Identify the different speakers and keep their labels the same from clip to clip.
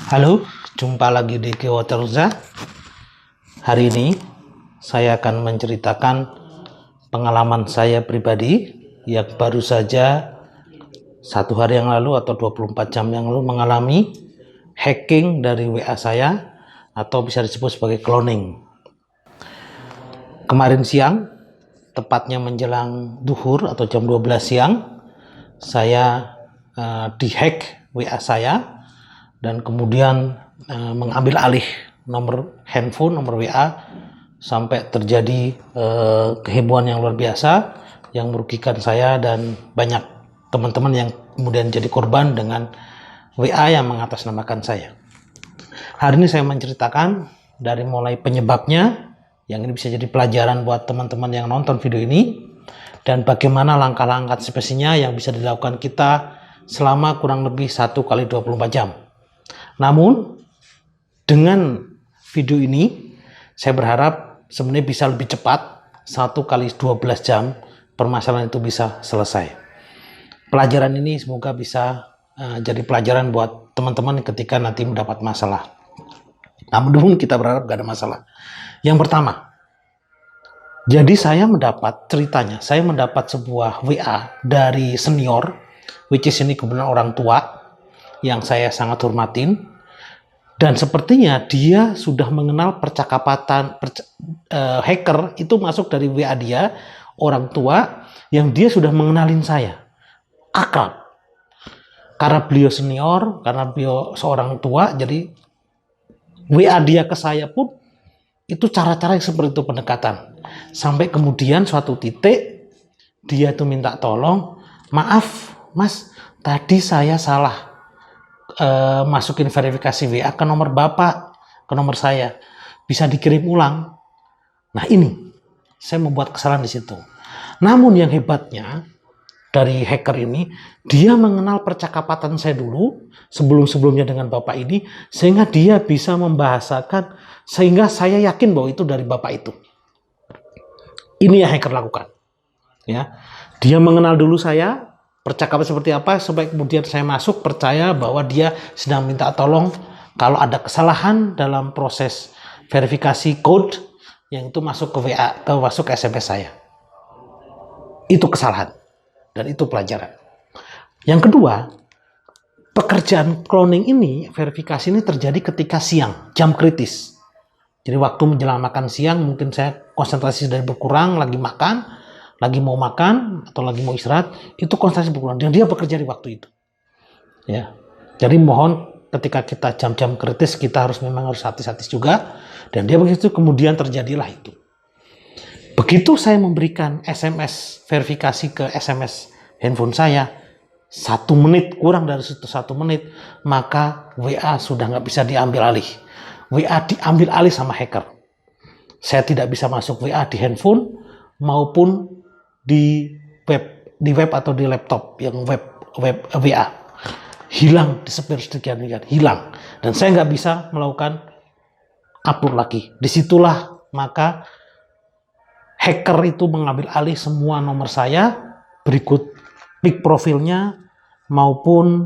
Speaker 1: Halo, jumpa lagi di Kewateruza. Hari ini saya akan menceritakan pengalaman saya pribadi yang baru saja 1 hari yang lalu atau 24 jam yang lalu mengalami hacking dari WA saya atau bisa disebut sebagai cloning. Kemarin siang, tepatnya menjelang duhur atau jam 12 siang, saya dihack WA saya dan kemudian mengambil alih nomor handphone, nomor WA, sampai terjadi kehebohan yang luar biasa yang merugikan saya dan banyak teman-teman yang kemudian jadi korban dengan WA yang mengatasnamakan saya. Hari ini saya menceritakan dari mulai penyebabnya, yang ini bisa jadi pelajaran buat teman-teman yang nonton video ini, dan bagaimana langkah-langkah antisipasinya yang bisa dilakukan kita selama kurang lebih 1 kali 24 jam. Namun, dengan video ini, saya berharap sebenarnya bisa lebih cepat, 1 kali 12 jam, permasalahan itu bisa selesai. Pelajaran ini semoga bisa jadi pelajaran buat teman-teman ketika nanti mendapat masalah. Namun kita berharap gak ada masalah. Yang pertama, jadi saya mendapat sebuah WA dari senior, which is ini kebetulan orang tua, yang saya sangat hormatin, dan sepertinya dia sudah mengenal percakapan hacker itu masuk dari WA dia, orang tua, yang dia sudah mengenalin saya, akrab. Karena beliau senior, karena beliau seorang tua, jadi WA dia ke saya pun itu cara-cara yang seperti itu pendekatan. Sampai kemudian suatu titik dia tuh minta tolong, maaf mas, tadi saya salah masukin verifikasi WA ke nomor bapak, ke nomor saya, bisa dikirim ulang. Nah ini, saya membuat kesalahan di situ. Namun yang hebatnya dari hacker ini, dia mengenal percakapan saya dulu, sebelum-sebelumnya dengan bapak ini, sehingga dia bisa membahasakan, sehingga saya yakin bahwa itu dari bapak itu. Ini yang hacker lakukan. Ya, dia mengenal dulu saya, percakapan seperti apa, sampai kemudian saya masuk percaya bahwa dia sedang minta tolong kalau ada kesalahan dalam proses verifikasi code yang itu masuk ke WA, masuk ke SMS saya. Itu kesalahan dan itu pelajaran. Yang kedua, pekerjaan cloning ini, verifikasi ini terjadi ketika siang, jam kritis. Jadi waktu menjelang makan siang mungkin saya konsentrasi sudah berkurang, lagi makan, lagi mau makan atau lagi mau istirahat, itu konsentrasi berkurang dan dia bekerja di waktu itu. Ya, jadi mohon ketika kita jam-jam kritis kita memang harus hati-hati juga, dan dia begitu kemudian terjadilah itu. Begitu saya memberikan SMS verifikasi ke SMS handphone saya, 1 menit, kurang dari 1 menit, maka WA sudah nggak bisa diambil alih. WA diambil alih sama hacker. Saya tidak bisa masuk WA di handphone maupun di web atau di laptop yang web WA. Hilang, disepir sedemikian, hilang. Dan saya nggak bisa melakukan upload lagi. Disitulah maka hacker itu mengambil alih semua nomor saya, berikut pic profilnya maupun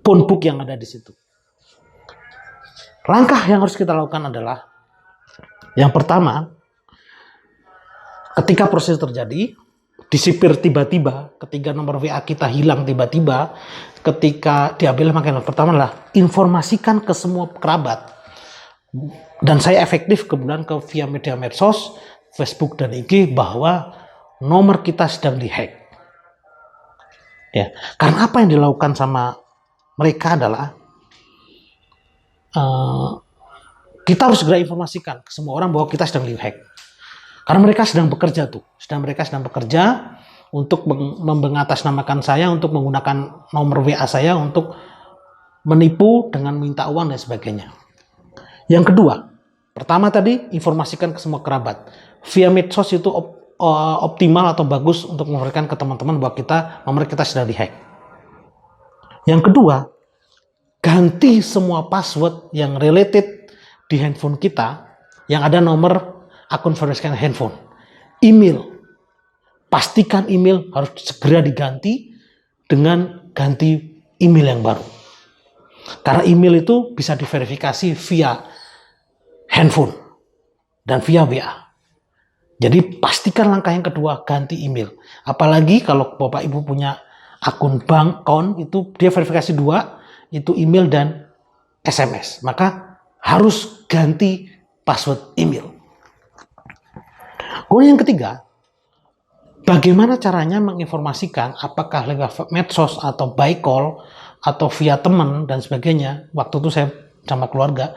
Speaker 1: phone book yang ada di situ. Langkah yang harus kita lakukan adalah, yang pertama, ketika proses terjadi, disipir tiba-tiba, ketika nomor WA kita hilang tiba-tiba, ketika diambil, maka yang pertama adalah informasikan ke semua kerabat. Dan saya efektif kemudian via media medsos, Facebook dan IG, bahwa nomor kita sedang dihack. Ya, karena apa yang dilakukan sama mereka adalah kita harus segera informasikan ke semua orang bahwa kita sedang dihack. Karena mereka sedang bekerja mereka sedang bekerja untuk mengatasnamakan saya, untuk menggunakan nomor WA saya untuk menipu dengan minta uang dan sebagainya. Yang kedua, pertama tadi informasikan ke semua kerabat. Via medsos itu optimal atau bagus untuk memberikan ke teman-teman bahwa nomor kita sedang dihack. Yang kedua, ganti semua password yang related di handphone kita yang ada nomor akun verifikasi handphone. Email, pastikan email harus segera diganti dengan ganti email yang baru. Karena email itu bisa diverifikasi via handphone dan via WA. Jadi pastikan langkah yang kedua, ganti email. Apalagi kalau Bapak Ibu punya akun bank account, itu dia verifikasi dua, itu email dan SMS. Maka harus ganti password email. Kemudian yang ketiga, bagaimana caranya menginformasikan apakah lewat medsos atau by call atau via teman dan sebagainya. Waktu itu saya sama keluarga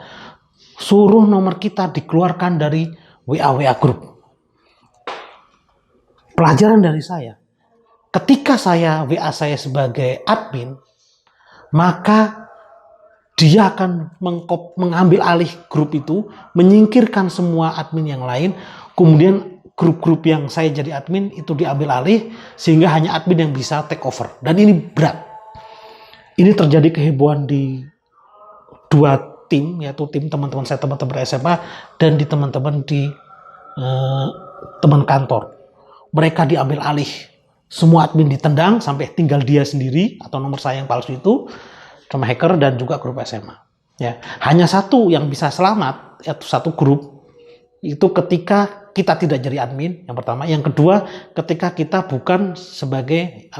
Speaker 1: suruh nomor kita dikeluarkan dari WA group. Pelajaran dari saya, ketika saya WA saya sebagai admin, maka dia akan mengambil alih grup itu, menyingkirkan semua admin yang lain, kemudian grup-grup yang saya jadi admin itu diambil alih, sehingga hanya admin yang bisa take over. Dan ini berat. Ini terjadi kehebohan di dua tim, yaitu tim teman-teman saya, teman-teman SMA, dan di teman-teman di teman kantor. Mereka diambil alih. Semua admin ditendang sampai tinggal dia sendiri atau nomor saya yang palsu itu sama hacker dan juga grup SMA. Ya, hanya satu yang bisa selamat, yaitu satu grup, itu ketika kita tidak jadi admin, yang pertama. Yang kedua, ketika kita bukan sebagai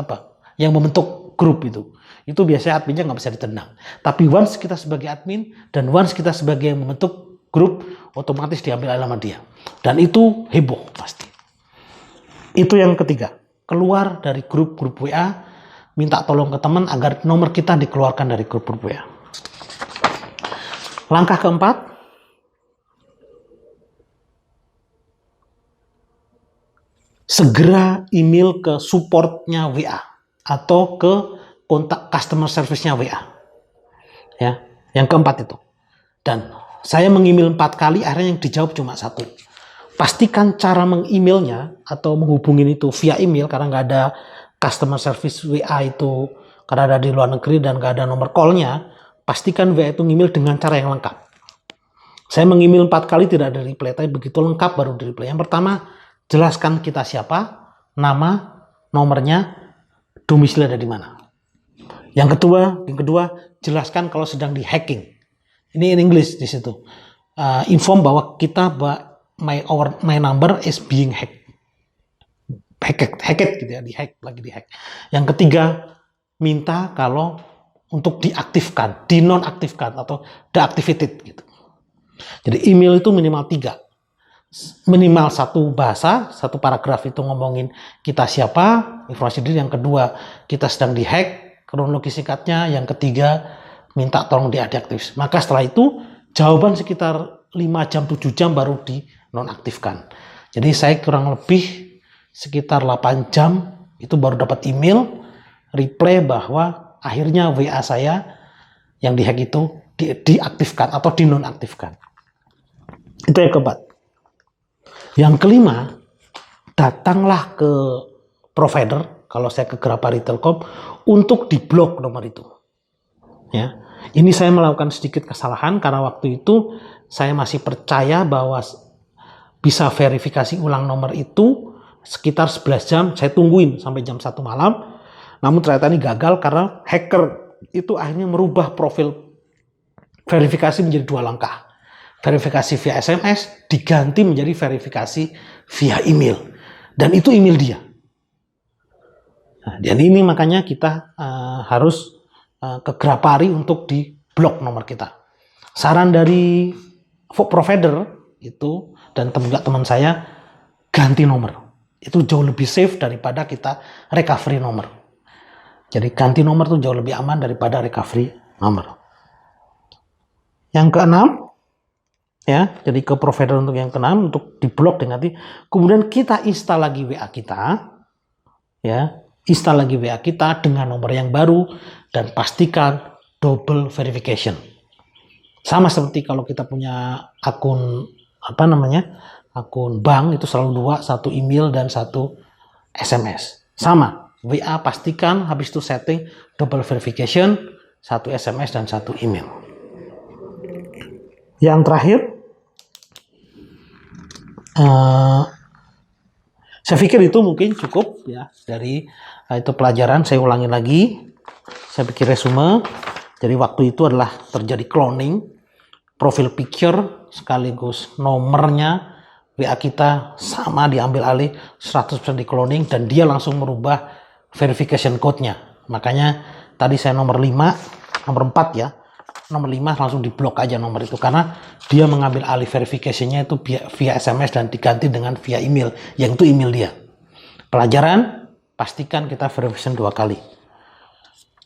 Speaker 1: yang membentuk grup itu. Itu biasanya adminnya nggak bisa ditendang. Tapi once kita sebagai admin dan once kita sebagai yang membentuk grup, otomatis diambil alih sama dia. Dan itu heboh pasti. Itu yang ketiga. Keluar dari grup-grup WA, minta tolong ke teman agar nomor kita dikeluarkan dari grup-grup WA. Langkah keempat, segera email ke supportnya WA atau ke kontak customer service-nya WA. Ya, yang keempat itu. Dan saya mengemail 4 kali, akhirnya yang dijawab cuma 1. Pastikan cara mengemailnya atau menghubungin itu via email, karena nggak ada customer service WA itu, karena ada di luar negeri dan nggak ada nomor call-nya. Pastikan WA itu email dengan cara yang lengkap. Saya mengemail 4 kali tidak ada reply, tapi begitu lengkap baru di reply. Yang pertama, jelaskan kita siapa, nama, nomornya, domisili ada di mana. Yang kedua, jelaskan kalau sedang di hacking. Ini in English di situ. Inform bahwa kita my number is being hacked gitu ya, lagi di hack. Yang ketiga, minta kalau untuk diaktifkan, dinonaktifkan atau deactivated gitu. Jadi email itu minimal 3. Minimal 1 bahasa, 1 paragraf itu ngomongin kita siapa, informasi diri. Yang kedua, kita sedang dihack, kronologi singkatnya. Yang ketiga, minta tolong diaktif. Maka setelah itu, jawaban sekitar 5 jam, 7 jam baru dinonaktifkan. Jadi saya kurang lebih sekitar 8 jam itu baru dapat email, reply bahwa akhirnya WA saya yang dihack itu diaktifkan atau dinonaktifkan. Itu yang keempat. Yang kelima, datanglah ke provider, kalau saya ke Grapari Telkom, untuk diblok nomor itu. Ya, ini saya melakukan sedikit kesalahan karena waktu itu saya masih percaya bahwa bisa verifikasi ulang nomor itu sekitar 11 jam, saya tungguin sampai jam 1 malam. Namun ternyata ini gagal karena hacker itu akhirnya merubah profil verifikasi menjadi 2 langkah. Verifikasi via SMS diganti menjadi verifikasi via email. Dan itu email dia. Nah, dan ini makanya kita harus ke Grapari untuk di-blok nomor kita. Saran dari provider itu dan teman saya, ganti nomor. Itu jauh lebih safe daripada kita recovery nomor. Jadi ganti nomor itu jauh lebih aman daripada recovery nomor. Yang keenam, ya, jadi ke provider untuk yang keenam, untuk diblok dengan kemudian kita install lagi WA kita, ya, install lagi WA kita dengan nomor yang baru dan pastikan double verification. Sama seperti kalau kita punya akun akun bank itu selalu 2, 1 email dan 1 SMS. Sama, WA pastikan habis itu setting double verification, 1 SMS dan 1 email. Yang terakhir, saya pikir itu mungkin cukup ya dari itu pelajaran. Saya ulangi lagi, saya pikir resume. Jadi waktu itu adalah terjadi cloning, profil picture sekaligus nomornya WA kita sama diambil alih, 100% di cloning, dan dia langsung merubah verification code-nya. Makanya tadi saya nomor 4 ya, nomor 5 langsung diblok aja nomor itu, karena dia mengambil alih verification-nya itu via SMS dan diganti dengan via email, yang itu email dia. Pelajaran, pastikan kita verification 2 kali.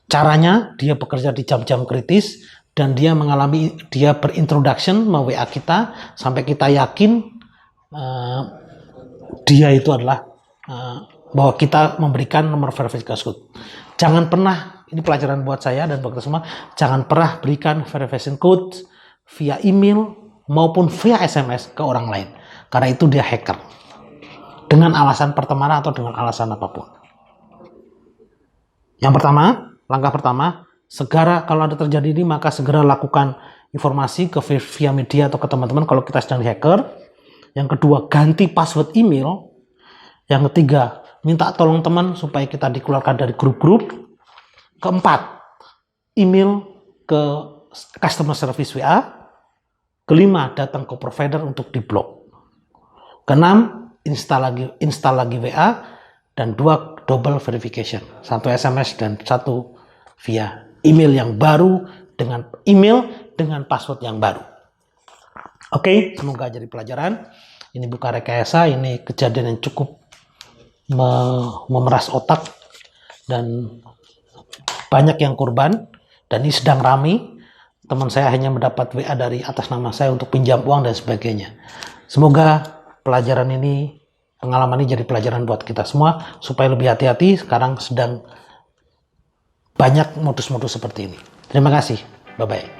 Speaker 1: Caranya, dia bekerja di jam-jam kritis dan dia berintroduction WA kita sampai kita yakin dia itu adalah bahwa kita memberikan nomor verifikasi code. Jangan pernah, ini pelajaran buat saya dan buat kita semua, jangan pernah berikan verification code via email maupun via SMS ke orang lain, karena itu dia hacker dengan alasan pertemanan atau dengan alasan apapun. Yang pertama, langkah pertama, segera kalau ada terjadi ini, maka segera lakukan informasi ke via media atau ke teman-teman kalau kita sedang di-hacker. Yang kedua, ganti password email. Yang ketiga, minta tolong teman supaya kita dikeluarkan dari grup-grup. Keempat, email ke customer service WA. Kelima, datang ke provider untuk diblok. Keenam, install lagi WA. Dan 2, double verification. 1 SMS dan 1 via email yang baru, dengan password yang baru. Oke, semoga jadi pelajaran. Ini bukan rekayasa, ini kejadian yang cukup memeras otak dan banyak yang korban, dan ini sedang ramai. Teman saya hanya mendapat WA dari atas nama saya untuk pinjam uang dan sebagainya. Semoga pelajaran ini, pengalaman ini jadi pelajaran buat kita semua supaya lebih hati-hati. Sekarang sedang banyak modus-modus seperti ini. Terima kasih. Bye-bye.